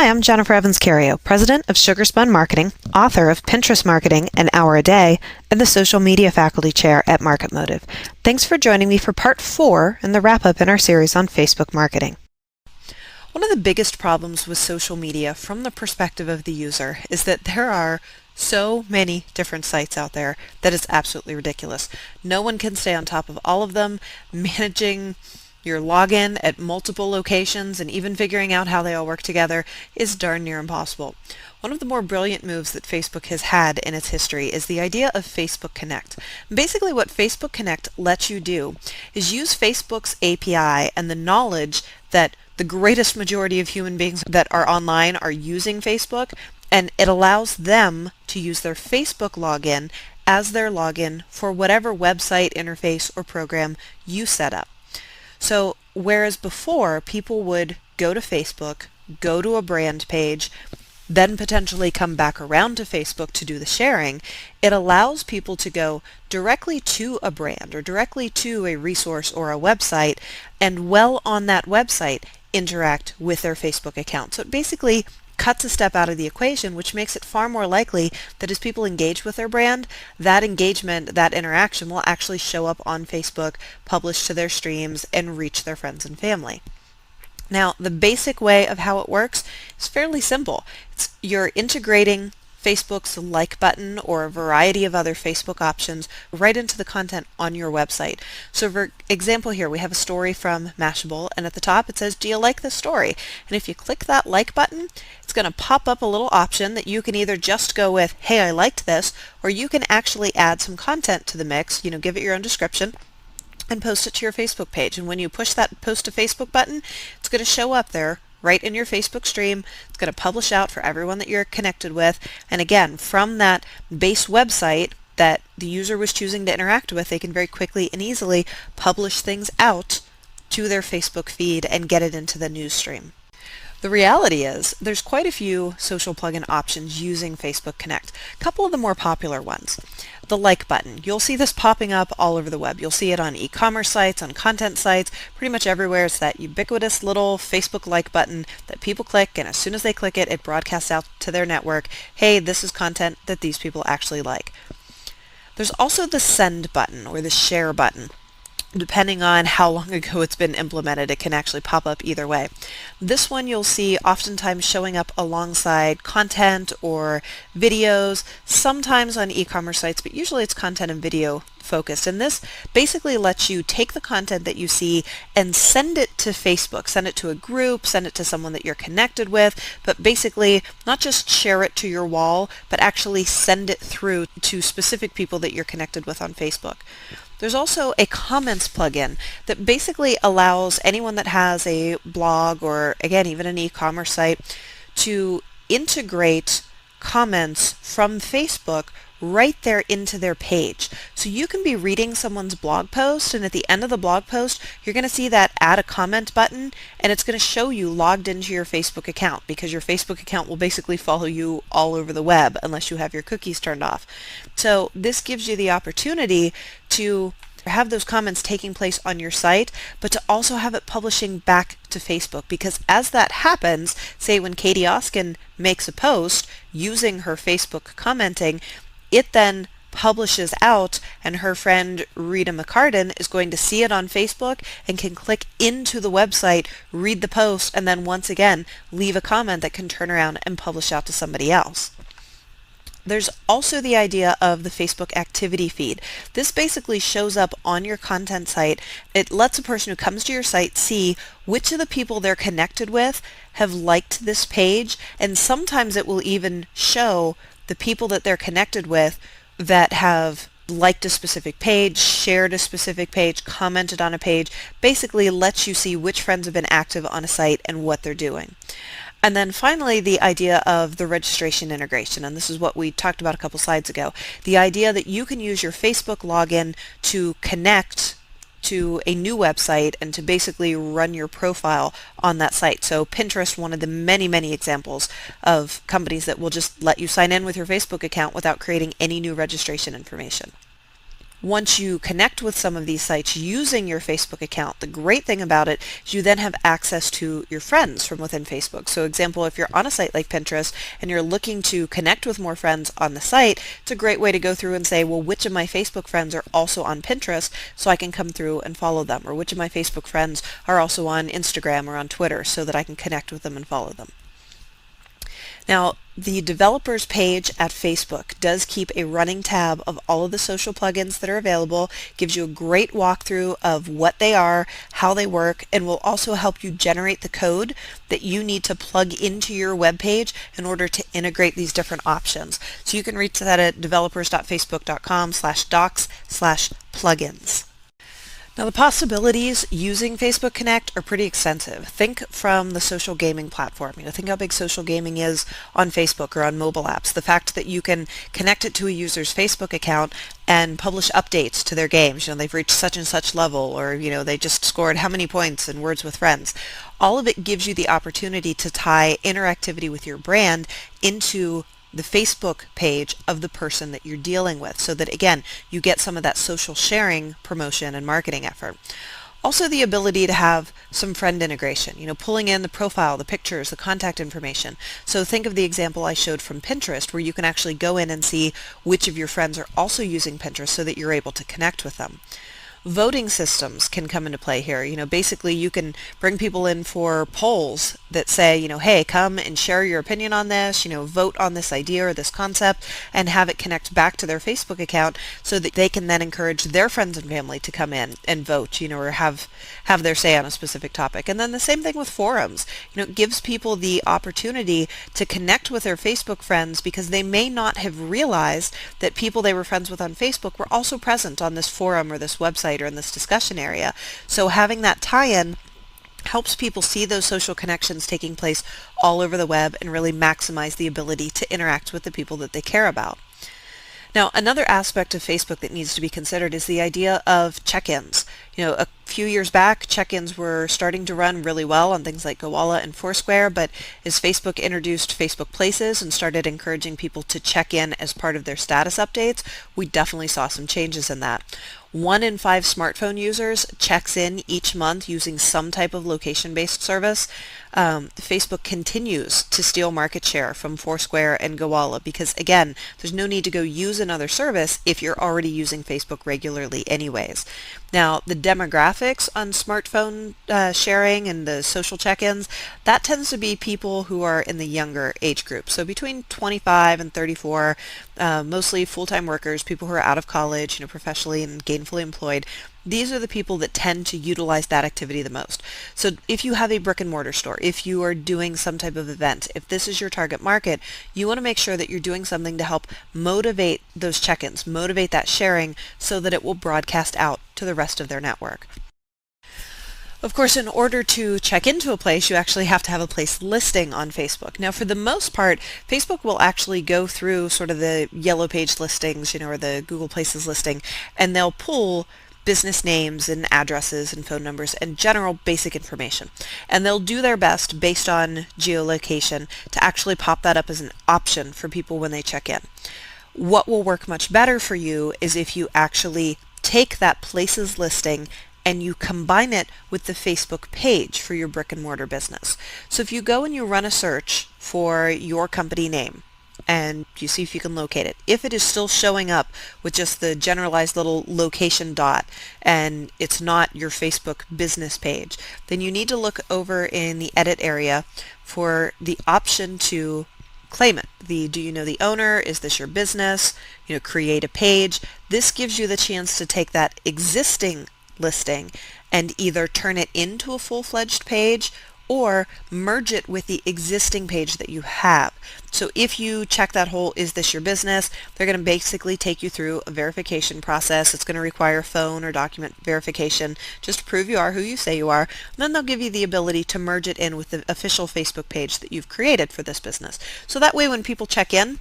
Hi, I'm Jennifer Evans-Cario, President of Sugar Spun Marketing, author of Pinterest Marketing, An Hour a Day, and the Social Media Faculty Chair at Market Motive. Thanks for joining me for Part 4 in the wrap-up in our series on Facebook marketing. One of the biggest problems with social media from the perspective of the user is that there are so many different sites out there that it's absolutely ridiculous. No one can stay on top of all of them. Managing your login at multiple locations and even figuring out how they all work together is darn near impossible. One of the more brilliant moves that Facebook has had in its history is the idea of Facebook Connect. Basically what Facebook Connect lets you do is use Facebook's API and the knowledge that the greatest majority of human beings that are online are using Facebook, and it allows them to use their Facebook login as their login for whatever website, interface, or program you set up. So whereas before people would go to Facebook, go to a brand page, then potentially come back around to Facebook to do the sharing, it allows people to go directly to a brand or directly to a resource or a website, and while on that website interact with their Facebook account. So it basically cuts a step out of the equation, which makes it far more likely that as people engage with their brand, that engagement, that interaction will actually show up on Facebook, publish to their streams, and reach their friends and family. Now, the basic way of how it works is fairly simple. You're integrating Facebook's like button or a variety of other Facebook options right into the content on your website. So for example here, we have a story from Mashable, and at the top it says, "Do you like this story?" And if you click that like button, it's going to pop up a little option that you can either just go with, "Hey, I liked this," or you can actually add some content to the mix, give it your own description, and post it to your Facebook page. And when you push that post to Facebook button, it's going to show up there right in your Facebook stream. It's going to publish out for everyone that you're connected with. And again, from that base website that the user was choosing to interact with, they can very quickly and easily publish things out to their Facebook feed and get it into the news stream. The reality is there's quite a few social plugin options using Facebook Connect. A couple of the more popular ones. The like button. You'll see this popping up all over the web. You'll see it on e-commerce sites, on content sites, pretty much everywhere. It's that ubiquitous little Facebook like button that people click, and as soon as they click it, it broadcasts out to their network, "Hey, this is content that these people actually like." There's also the send button or the share button. Depending on how long ago it's been implemented, it can actually pop up either way. This one you'll see oftentimes showing up alongside content or videos, sometimes on e-commerce sites, but usually it's content and video focused. And this basically lets you take the content that you see and send it to Facebook, send it to a group, send it to someone that you're connected with, but basically not just share it to your wall, but actually send it through to specific people that you're connected with on Facebook. There's also a comments plugin that basically allows anyone that has a blog or, again, even an e-commerce site to integrate comments from Facebook right there into their page. So you can be reading someone's blog post, and at the end of the blog post, you're going to see that add a comment button, and it's going to show you logged into your Facebook account, because your Facebook account will basically follow you all over the web unless you have your cookies turned off. So this gives you the opportunity to have those comments taking place on your site, but to also have it publishing back to Facebook, because as that happens, say when Katie Oskin makes a post using her Facebook commenting, it then publishes out, and her friend Rita McCartan is going to see it on Facebook and can click into the website, read the post, and then once again leave a comment that can turn around and publish out to somebody else. There's also the idea of the Facebook activity feed. This basically shows up on your content site. It lets a person who comes to your site see which of the people they're connected with have liked this page, and sometimes it will even show the people that they're connected with that have liked a specific page, shared a specific page, commented on a page, basically lets you see which friends have been active on a site and what they're doing. And then finally, the idea of the registration integration, and this is what we talked about a couple slides ago. The idea that you can use your Facebook login to connect to a new website and to basically run your profile on that site. So Pinterest, one of the many, many examples of companies that will just let you sign in with your Facebook account without creating any new registration information. Once you connect with some of these sites using your Facebook account, the great thing about it is you then have access to your friends from within Facebook. So example, if you're on a site like Pinterest and you're looking to connect with more friends on the site, it's a great way to go through and say, well, which of my Facebook friends are also on Pinterest so I can come through and follow them, or which of my Facebook friends are also on Instagram or on Twitter so that I can connect with them and follow them. Now, the developers page at Facebook does keep a running tab of all of the social plugins that are available, gives you a great walkthrough of what they are, how they work, and will also help you generate the code that you need to plug into your web page in order to integrate these different options. So you can reach that at developers.facebook.com/docs/plugins. Now the possibilities using Facebook Connect are pretty extensive. Think from the social gaming platform. Think how big social gaming is on Facebook or on mobile apps. The fact that you can connect it to a user's Facebook account and publish updates to their games. They've reached such and such level, or they just scored how many points in Words with Friends. All of it gives you the opportunity to tie interactivity with your brand into the Facebook page of the person that you're dealing with, so that again you get some of that social sharing, promotion, and marketing effort. Also the ability to have some friend integration, pulling in the profile, the pictures, the contact information. So think of the example I showed from Pinterest, where you can actually go in and see which of your friends are also using Pinterest so that you're able to connect with them. Voting systems can come into play here. Basically you can bring people in for polls that say, hey, come and share your opinion on this, vote on this idea or this concept, and have it connect back to their Facebook account so that they can then encourage their friends and family to come in and vote, or have their say on a specific topic. And then the same thing with forums. It gives people the opportunity to connect with their Facebook friends because they may not have realized that people they were friends with on Facebook were also present on this forum or this website or in this discussion area. So having that tie-in helps people see those social connections taking place all over the web and really maximize the ability to interact with the people that they care about. Now, another aspect of Facebook that needs to be considered is the idea of check-ins. A few years back, check-ins were starting to run really well on things like Gowalla and Foursquare, but as Facebook introduced Facebook Places and started encouraging people to check in as part of their status updates, we definitely saw some changes in that. 1 in 5 smartphone users checks in each month using some type of location-based service. Facebook continues to steal market share from Foursquare and Gowalla because, again, there's no need to go use another service if you're already using Facebook regularly anyways. Now, the demographics on smartphone sharing and the social check-ins, that tends to be people who are in the younger age group. So between 25 and 34, mostly full-time workers, people who are out of college, professionally and gainfully employed. These are the people that tend to utilize that activity the most. So if you have a brick and mortar store, if you are doing some type of event, if this is your target market, you want to make sure that you're doing something to help motivate those check-ins, motivate that sharing so that it will broadcast out to the rest of their network. Of course, in order to check into a place, you actually have to have a place listing on Facebook. Now, for the most part, Facebook will actually go through sort of the yellow page listings, or the Google Places listing, and they'll pull business names and addresses and phone numbers and general basic information. And they'll do their best based on geolocation to actually pop that up as an option for people when they check in. What will work much better for you is if you actually take that Places listing and you combine it with the Facebook page for your brick and mortar business. So if you go and you run a search for your company name and you see if you can locate it, if it is still showing up with just the generalized little location dot and it's not your Facebook business page, then you need to look over in the edit area for the option to claim it. Do you know the owner? Is this your business? Create a page. This gives you the chance to take that existing listing and either turn it into a full-fledged page or merge it with the existing page that you have. So if you check that whole "is this your business," they're going to basically take you through a verification process. It's going to require phone or document verification just to prove you are who you say you are. And then they'll give you the ability to merge it in with the official Facebook page that you've created for this business. So that way when people check in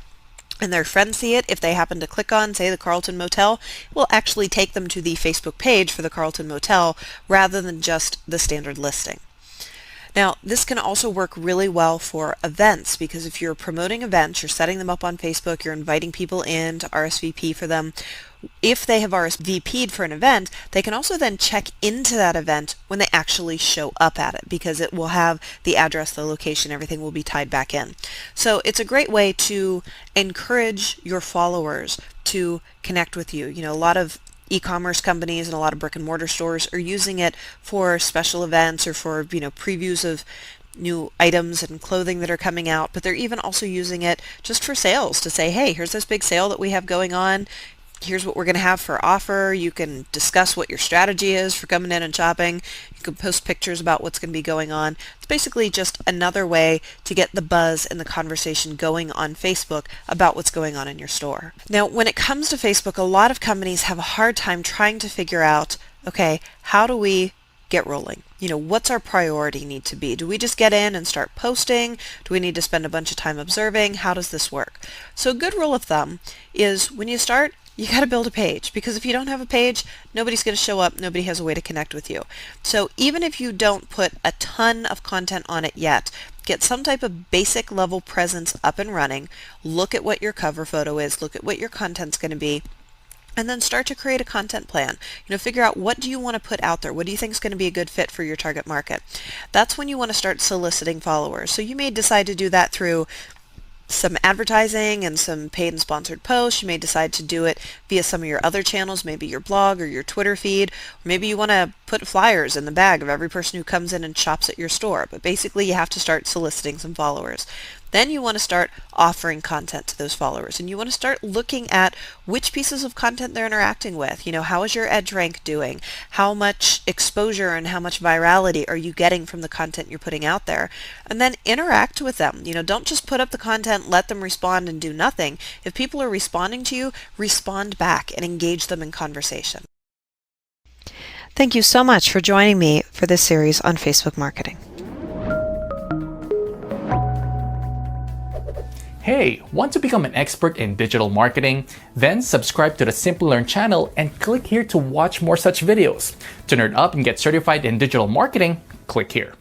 and their friends see it, if they happen to click on, say, the Carlton Motel, it will actually take them to the Facebook page for the Carlton Motel rather than just the standard listing. Now, this can also work really well for events, because if you're promoting events, you're setting them up on Facebook, you're inviting people in to RSVP for them. If they have RSVP'd for an event, they can also then check into that event when they actually show up at it, because it will have the address, the location, everything will be tied back in. So it's a great way to encourage your followers to connect with you. A lot of e-commerce companies and a lot of brick and mortar stores are using it for special events or for previews of new items and clothing that are coming out, but they're even also using it just for sales to say, hey, here's this big sale that we have going on. Here's what we're going to have for offer. You can discuss what your strategy is for coming in and shopping. You can post pictures about what's going to be going on. It's basically just another way to get the buzz and the conversation going on Facebook about what's going on in your store. Now, when it comes to Facebook, a lot of companies have a hard time trying to figure out, okay, how do we get rolling? What's our priority need to be? Do we just get in and start posting? Do we need to spend a bunch of time observing? How does this work? So a good rule of thumb is when you start, you got to build a page, because if you don't have a page, nobody's going to show up, nobody has a way to connect with you. So even if you don't put a ton of content on it yet, get some type of basic level presence up and running, look at what your cover photo is, look at what your content's going to be, and then start to create a content plan. Figure out, what do you want to put out there? What do you think is going to be a good fit for your target market? That's when you want to start soliciting followers. So you may decide to do that through some advertising and some paid and sponsored posts. You may decide to do it via some of your other channels, maybe your blog or your Twitter feed, or maybe you want to put flyers in the bag of every person who comes in and shops at your store. But basically you have to start soliciting some followers. Then you want to start offering content to those followers, and you want to start looking at which pieces of content they're interacting with. How is your edge rank doing? How much exposure and how much virality are you getting from the content you're putting out there? And then interact with them. Don't just put up the content, let them respond and do nothing. If people are responding to you, respond back and engage them in conversation. Thank you so much for joining me for this series on Facebook marketing. Hey, want to become an expert in digital marketing? Then subscribe to the Simplilearn channel and click here to watch more such videos. To nerd up and get certified in digital marketing, click here.